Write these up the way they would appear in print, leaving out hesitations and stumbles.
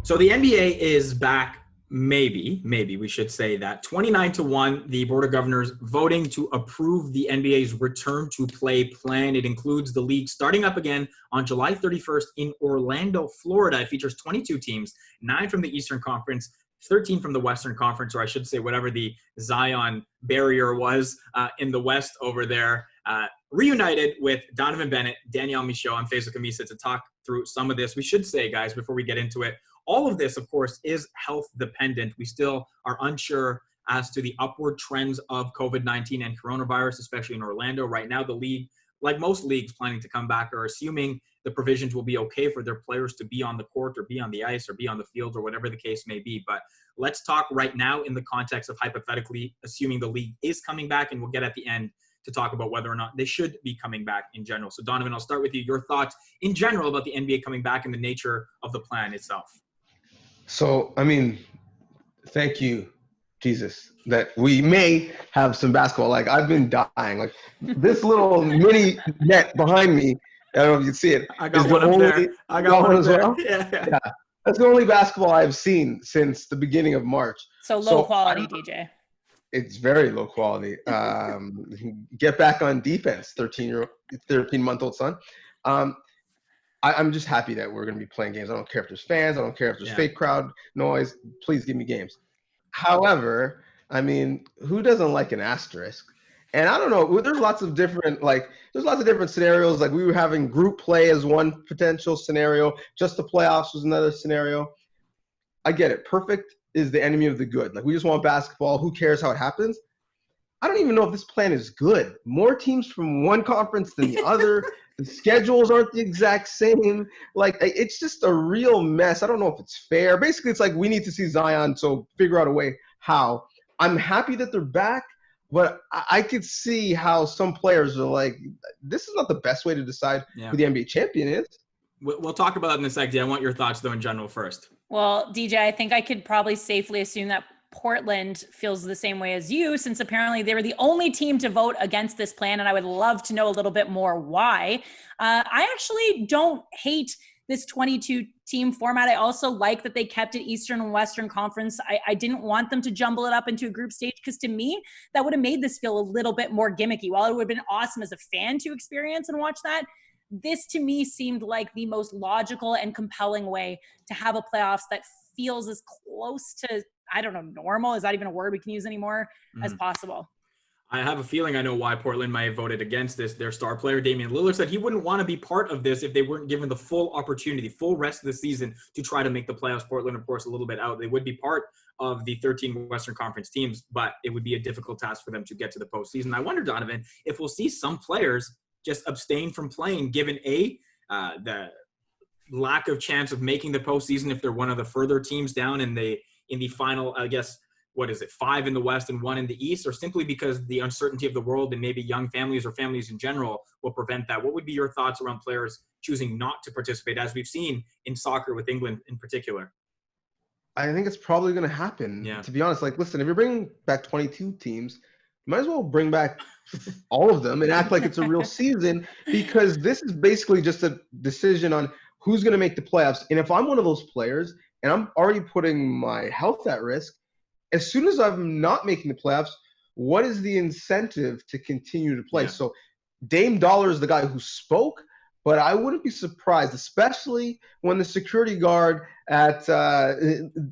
So the NBA is back. Maybe we should say that 29-1, the Board of Governors voting to approve the NBA's return to play plan. It includes the league starting up again on July 31st in Orlando, Florida. It features 22 teams, 9 from the Eastern Conference, 13 from the Western Conference, or I should say whatever the Zion barrier was in the West over there. Reunited with Donnovan, Bennett, Danielle, Michaud. I'm Faizal Khamisa to talk through some of this. We should say, guys, before we get into it, all of this, of course, is health dependent. We still are unsure as to the upward trends of COVID-19 and coronavirus, especially in Orlando. Right now, the league, like most leagues planning to come back, are assuming the provisions will be okay for their players to be on the court or be on the ice or be on the field or whatever the case may be. But let's talk right now in the context of hypothetically assuming the league is coming back, and we'll get at the end to talk about whether or not they should be coming back in general. So, Donnovan, I'll start with you. Your thoughts in general about the NBA coming back and the nature of the plan itself. So, I mean, thank you, Jesus, that we may have some basketball. Like, I've been dying. Like, this little mini net behind me, I don't know if you can see it. I got one up there. I got one as well. Yeah. That's the only basketball I've seen since the beginning of March. So low quality, DJ. It's very low quality. Get back on defense, 13-month-old son. I'm just happy that we're going to be playing games. I don't care if there's fans. I don't care if there's fake crowd noise. Please give me games. However, I mean, who doesn't like an asterisk? And I don't know. There's lots of different scenarios. Like, we were having group play as one potential scenario. Just the playoffs was another scenario. I get it. Perfect is the enemy of the good. Like, we just want basketball. Who cares how it happens? I don't even know if this plan is good. More teams from one conference than the other. The schedules aren't the exact same. Like, it's just a real mess. I don't know if it's fair. Basically, it's like we need to see Zion, so figure out a way how. I'm happy that they're back, but I could see how some players are like, this is not the best way to decide who the NBA champion is. We'll talk about that in a second. I want your thoughts, though, in general first. Well, DJ, I think I could probably safely assume that Portland feels the same way as you, since apparently they were the only team to vote against this plan. And I would love to know a little bit more why. I actually don't hate this 22-team format. I also like that they kept it Eastern and Western Conference. I didn't want them to jumble it up into a group stage, because to me, that would have made this feel a little bit more gimmicky. While it would have been awesome as a fan to experience and watch that, this to me seemed like the most logical and compelling way to have a playoffs that feels as close to, I don't know, normal, is that even a word we can use anymore, as possible. I have a feeling I know why Portland might have voted against this. Their star player, Damian Lillard, said he wouldn't want to be part of this if they weren't given the full opportunity, full rest of the season to try to make the playoffs. Portland, of course, a little bit out. They would be part of the 13 Western Conference teams, but it would be a difficult task for them to get to the postseason. I wonder, Donnovan, if we'll see some players just abstain from playing, given the lack of chance of making the postseason if they're one of the further teams down in the final, I guess, 5 in the West and 1 in the East, or simply because the uncertainty of the world and maybe young families or families in general will prevent that? What would be your thoughts around players choosing not to participate, as we've seen in soccer with England in particular? I think it's probably going to happen, to be honest. Like, listen, if you're bringing back 22 teams, you might as well bring back all of them and act like it's a real season, because this is basically just a decision on who's going to make the playoffs. And if I'm one of those players and I'm already putting my health at risk, as soon as I'm not making the playoffs, what is the incentive to continue to play? So Dame Dollar is the guy who spoke, but I wouldn't be surprised, especially when the security guard at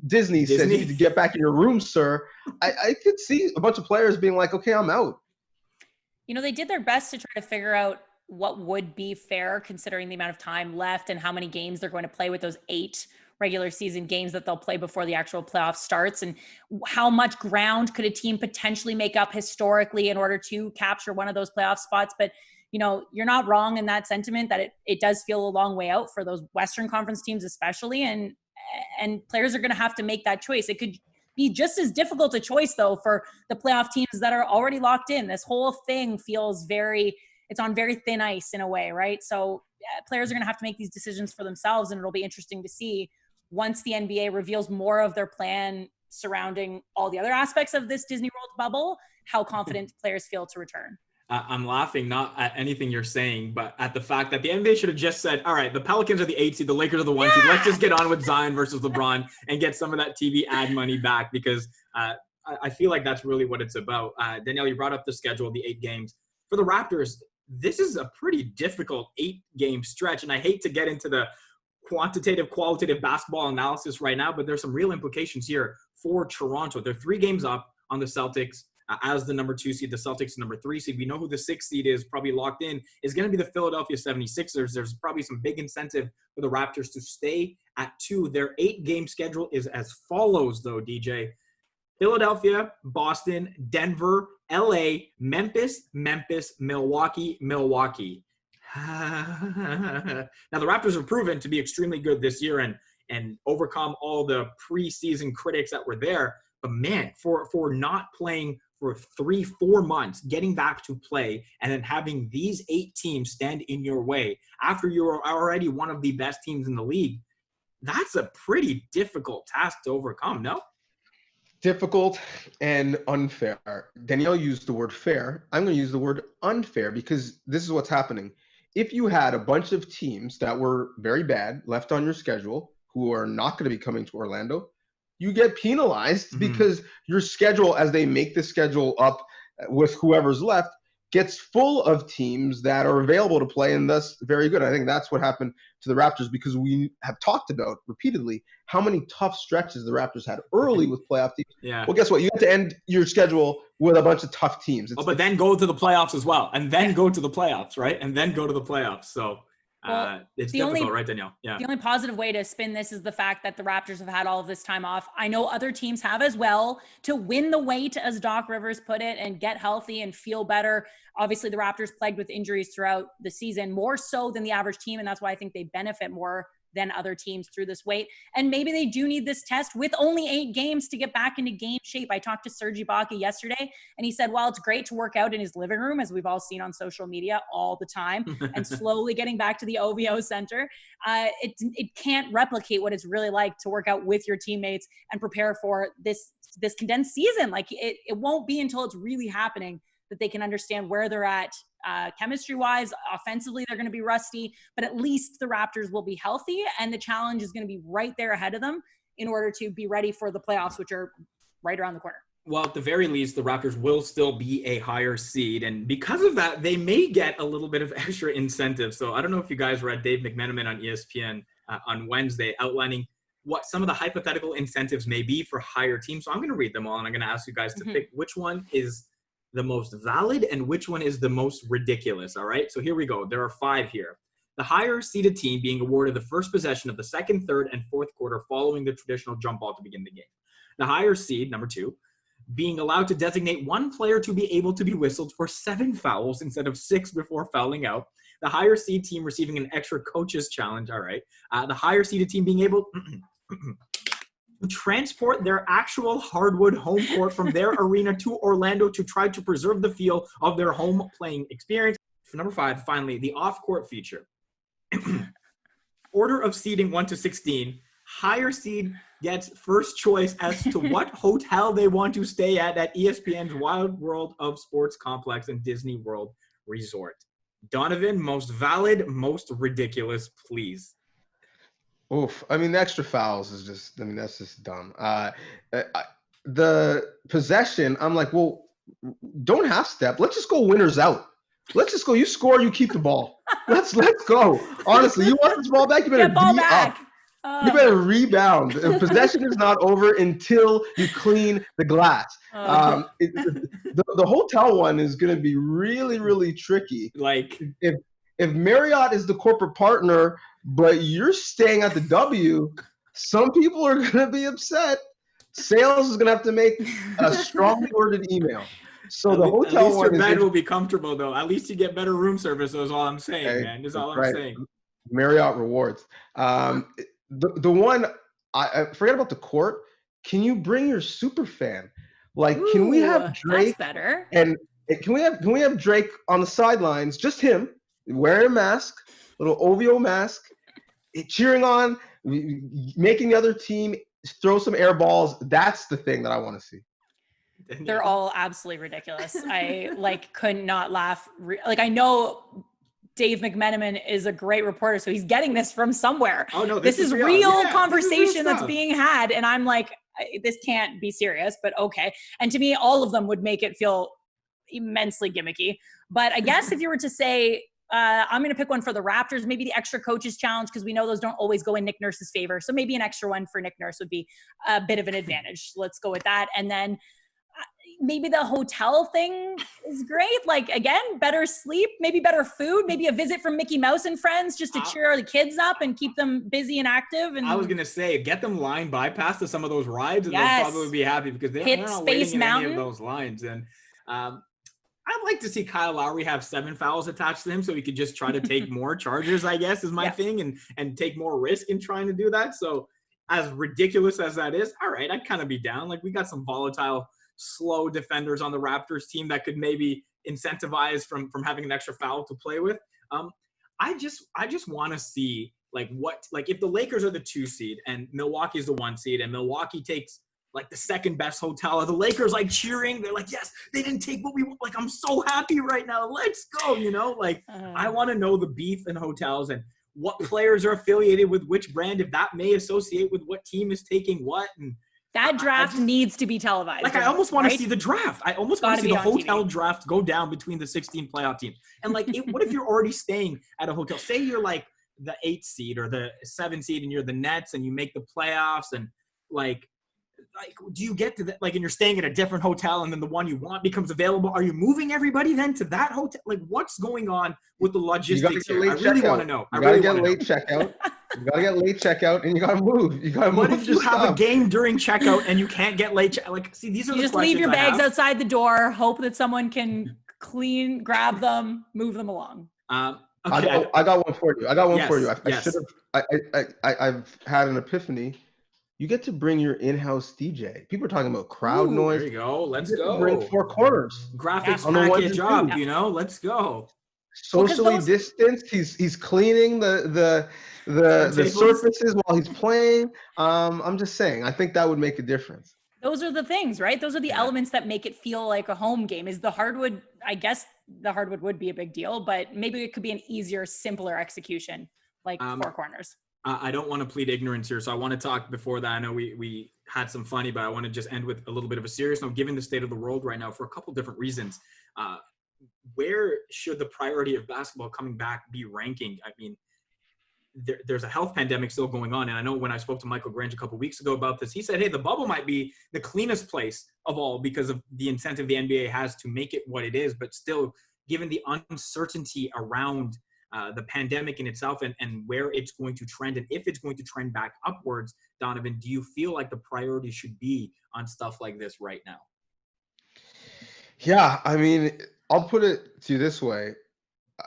Disney said, "You need to get back in your room, sir." I could see a bunch of players being like, okay, I'm out. You know, they did their best to try to figure out what would be fair considering the amount of time left and how many games they're going to play with those 8 regular season games that they'll play before the actual playoff starts, and how much ground could a team potentially make up historically in order to capture one of those playoff spots. But, you know, you're not wrong in that sentiment that it does feel a long way out for those Western Conference teams especially, and players are going to have to make that choice. It could be just as difficult a choice, though, for the playoff teams that are already locked in. This whole thing feels it's on very thin ice in a way, right? So players are going to have to make these decisions for themselves, and it'll be interesting to see once the NBA reveals more of their plan surrounding all the other aspects of this Disney World bubble, how confident players feel to return. I'm laughing not at anything you're saying, but at the fact that the NBA should have just said, all right, the Pelicans are the 8 seed, the Lakers are the 1 seed. Let's just get on with Zion versus LeBron and get some of that TV ad money back, because I feel like that's really what it's about. Danielle, you brought up the schedule, the 8 games. For the Raptors, this is a pretty difficult 8-game stretch, and I hate to get into the qualitative basketball analysis right now, but there's some real implications here for Toronto. They're 3 games up on the Celtics as the number 2 seed. The Celtics number 3 seed. We know who the 6th seed is, probably locked in, is going to be the Philadelphia 76ers. There's probably some big incentive for the Raptors to stay at 2. Their 8-game schedule is as follows, though, DJ. Philadelphia, Boston, Denver, LA, Memphis, Milwaukee. Now, the Raptors have proven to be extremely good this year and overcome all the preseason critics that were there. But man, for not playing for 3-4 months, getting back to play, and then having these 8 teams stand in your way after you're already one of the best teams in the league, that's a pretty difficult task to overcome, no? Difficult and unfair. Danielle used the word fair. I'm going to use the word unfair, because this is what's happening. If you had a bunch of teams that were very bad left on your schedule who are not going to be coming to Orlando, you get penalized because your schedule, as they make the schedule up with whoever's left, gets full of teams that are available to play, and thus very good. I think that's what happened to the Raptors, because we have talked about repeatedly how many tough stretches the Raptors had early with playoff teams. Yeah. Well, guess what? You have to end your schedule with a bunch of tough teams. But then go to the playoffs as well, and then go to the playoffs, right? And then go to the playoffs. So it's difficult, right, Danielle? Yeah. The only positive way to spin this is the fact that the Raptors have had all of this time off. I know other teams have as well, to win the weight, as Doc Rivers put it, and get healthy and feel better. Obviously, the Raptors plagued with injuries throughout the season, more so than the average team, and that's why I think they benefit more than other teams through this wait. And maybe they do need this test with only 8 games to get back into game shape. I talked to Serge Ibaka yesterday, and he said, while it's great to work out in his living room, as we've all seen on social media all the time, and slowly getting back to the OVO center, it can't replicate what it's really like to work out with your teammates and prepare for this condensed season. Like it won't be until it's really happening that they can understand where they're at chemistry-wise. Offensively, they're going to be rusty, but at least the Raptors will be healthy, and the challenge is going to be right there ahead of them in order to be ready for the playoffs, which are right around the corner. Well, at the very least, the Raptors will still be a higher seed, and because of that, they may get a little bit of extra incentive. So I don't know if you guys read Dave McMenamin on ESPN on Wednesday outlining what some of the hypothetical incentives may be for higher teams. So I'm going to read them all, and I'm going to ask you guys to pick which one is the most valid and which one is the most ridiculous. All right. So here we go. There are 5 here. The higher seeded team being awarded the first possession of the second, third, and fourth quarter following the traditional jump ball to begin the game. The higher seed, number 2, being allowed to designate one player to be able to be whistled for 7 fouls instead of 6 before fouling out. The higher seed team receiving an extra coach's challenge. All right. The higher seeded team being able transport their actual hardwood home court from their arena to Orlando to try to preserve the feel of their home playing experience. For number 5, finally, the off-court feature. Order of seeding 1 to 16. Higher seed gets first choice as to what hotel they want to stay at ESPN's Wild World of Sports Complex and Disney World Resort. Donnovan, most valid, most ridiculous, please. Oof. I mean, the extra fouls is just, that's just dumb. The possession, I'm like, well, don't half step. Let's just go winners out. Let's just go. You score, you keep the ball. Let's go. Honestly, you want this ball back, you better be up. You better rebound. Possession is not over until you clean the glass. The hotel one is going to be really, really tricky. Like if Marriott is the corporate partner, but you're staying at the W, some people are going to be upset. Sales is going to have to make a strongly worded email. So the hotel at least one your bed will be comfortable, though. At least you get better room service. That's all I'm saying, man. That's all I'm saying. Marriott rewards. The one, I forget about the court. Can you bring your super fan? Like, can we have Drake? That's better. And can we have Drake on the sidelines? Just him wearing a mask, little OVO mask, cheering on, making the other team throw some air balls. That's the thing that I want to see. They're all absolutely ridiculous. I could not laugh. I know Dave McMenamin is a great reporter, so he's getting this from somewhere. Oh no, this is real conversation that's being had, and I'm like, this can't be serious, but okay. And to me, all of them would make it feel immensely gimmicky. But I guess if you were to say, I'm going to pick one for the Raptors, maybe the extra coaches challenge, because we know those don't always go in Nick Nurse's favor. So maybe an extra one for Nick Nurse would be a bit of an advantage. Let's go with that. And then maybe the hotel thing is great. Again, better sleep, maybe better food, maybe a visit from Mickey Mouse and friends just to cheer the kids up and keep them busy and active. And I was going to say, get them line bypass to some of those rides, and they'll probably be happy because they're not waiting in any of those lines. And I'd like to see Kyle Lowry have 7 fouls attached to him so he could just try to take more charges, I guess, is my thing, and take more risk in trying to do that. So as ridiculous as that is, all right, I'd kind of be down. We got some volatile, slow defenders on the Raptors team that could maybe incentivize from having an extra foul to play with. I just want to see if the Lakers are the 2 seed and Milwaukee is the 1 seed and Milwaukee takes the second best hotel, are the Lakers cheering? They're like, yes, they didn't take what we want. I'm so happy right now. Let's go. I want to know the beef in hotels and what players are affiliated with which brand, if that may associate with what team is taking what. And that draft needs to be televised. I almost want to see the draft. I almost want to see the hotel TV. Draft go down between the 16 playoff teams. And what if you're already staying at a hotel? Say you're the 8th seed or the 7th seed and you're the Nets and you make the playoffs and do you get to that? And you're staying at a different hotel and then the one you want becomes available. Are you moving everybody then to that hotel? What's going on with the logistics here? I really want to know. You got to get late checkout. You got to get late checkout and you got to move. You got to move. What if you have a game during checkout and you can't get late see, these are you the just leave your questions bags outside the door, hope that someone can grab them, move them along. Okay. I got one for you. I've had an epiphany. You get to bring your in-house DJ. People are talking about crowd noise. There you go. Let's go. Bring 4 corners. Graphics package up. Let's go. Socially distanced. He's cleaning the surfaces while he's playing. I'm just saying. I think that would make a difference. Those are the things, right? Those are the elements that make it feel like a home game. Is the hardwood? I guess the hardwood would be a big deal, but maybe it could be an easier, simpler execution, 4 corners. I don't want to plead ignorance here, so I want to talk before that. I know we had some funny, but I want to just end with a little bit of a serious note. Given the state of the world right now, for a couple different reasons, where should the priority of basketball coming back be ranking? I mean, there's a health pandemic still going on, and I know when I spoke to Michaud a couple weeks ago about this, he said, hey, the bubble might be the cleanest place of all because of the incentive the NBA has to make it what it is, but still, given the uncertainty around the pandemic in itself and where it's going to trend and if it's going to trend back upwards, Donnovan, do you feel like the priority should be on stuff like this right now? Yeah, I mean, I'll put it to you this way.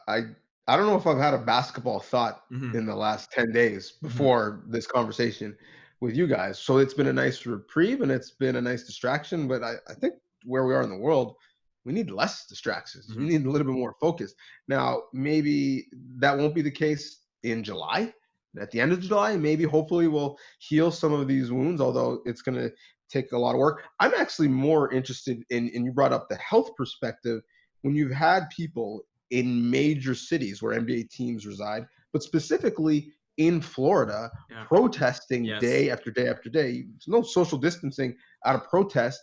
I don't know if I've had a basketball thought in the last 10 days before this conversation with you guys. So it's been a nice reprieve and it's been a nice distraction. But I think where we are in the world, we need less distractions. We need a little bit more focus. Now, maybe that won't be the case in July. At the end of July, maybe hopefully we'll heal some of these wounds, although it's going to take a lot of work. I'm actually more interested in, and you brought up the health perspective, when you've had people in major cities where NBA teams reside, but specifically in Florida, protesting day after day after day. There's no social distancing out of protest.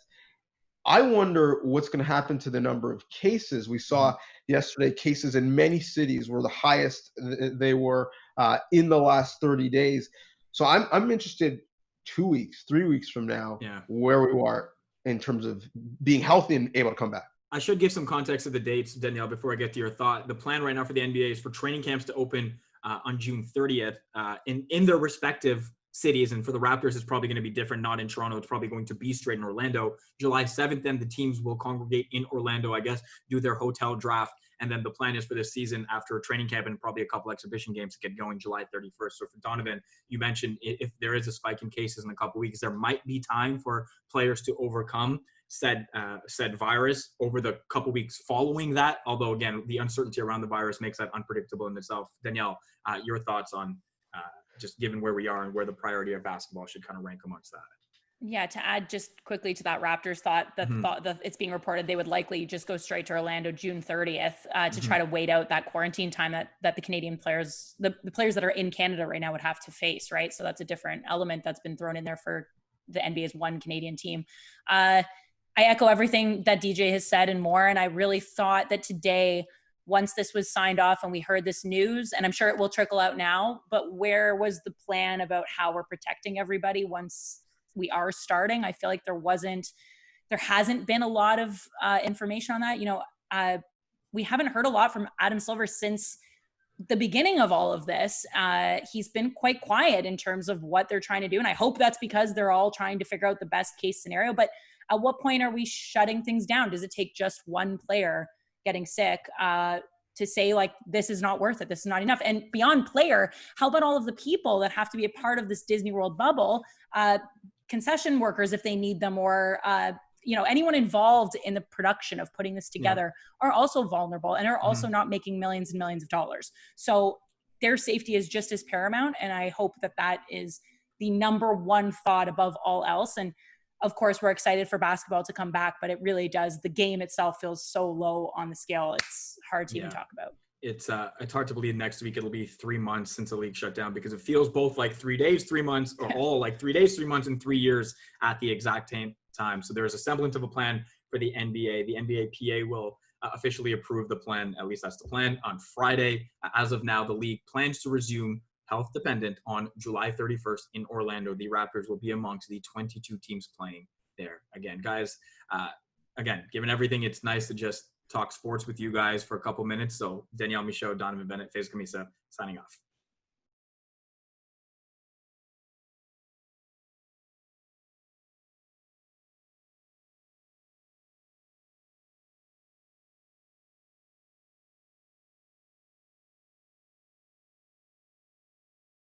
I wonder what's going to happen to the number of cases. We saw yesterday cases in many cities were the highest they were in the last 30 days. So I'm interested 2 weeks, 3 weeks from now, where we are in terms of being healthy and able to come back. I should give some context of the dates, Danielle, before I get to your thought. The plan right now for the NBA is for training camps to open on June 30th in their respective cities. And for the Raptors, it's probably going to be different, not in Toronto. It's probably going to be straight in Orlando. July 7th, then the teams will congregate in Orlando, I guess, do their hotel draft. And then the plan is for this season after a training camp and probably a couple exhibition games to get going July 31st. So for Donnovan, you mentioned if there is a spike in cases in a couple weeks, there might be time for players to overcome said virus over the couple weeks following that. Although, again, the uncertainty around the virus makes that unpredictable in itself. Danielle, your thoughts on just given where we are and where the priority of basketball should kind of rank amongst that? Yeah, to add just quickly to that Raptors thought, Mhm. that it's being reported they would likely just go straight to Orlando June 30th to Mhm. try to wait out that quarantine time that the Canadian players, the players that are in Canada right now would have to face, right? So that's a different element that's been thrown in there for the NBA's one Canadian team. I echo everything that DJ has said and more. And I really thought that today, once this was signed off and we heard this news, and I'm sure it will trickle out now, but where was the plan about how we're protecting everybody once we are starting? I feel like there hasn't been a lot of information on that. We haven't heard a lot from Adam Silver since the beginning of all of this. He's been quite quiet in terms of what they're trying to do. And I hope that's because they're all trying to figure out the best case scenario. But at what point are we shutting things down? Does it take just one player getting sick to say, like, this is not worth it, this is not enough? And beyond player, how about all of the people that have to be a part of this Disney World bubble, concession workers if they need them, or anyone involved in the production of putting this together are also vulnerable and are also not making millions and millions of dollars. So their safety is just as paramount. And I hope that that is the number one thought above all else. And of course, we're excited for basketball to come back, but it really does. The game itself feels so low on the scale. It's hard to even talk about. It's hard to believe next week it'll be 3 months since the league shut down, because it feels both like 3 days, 3 months, or all like 3 days, 3 months, and 3 years at the exact same time. So there's a semblance of a plan for the NBA. The NBA PA will officially approve the plan. At least that's the plan on Friday. As of now, the league plans to resume health dependent on July 31st in Orlando. The Raptors will be amongst the 22 teams playing there. Again, guys, given everything, it's nice to just talk sports with you guys for a couple minutes. So Danielle, Michaud, Donnovan, Bennett, Faizal Khamisa, signing off.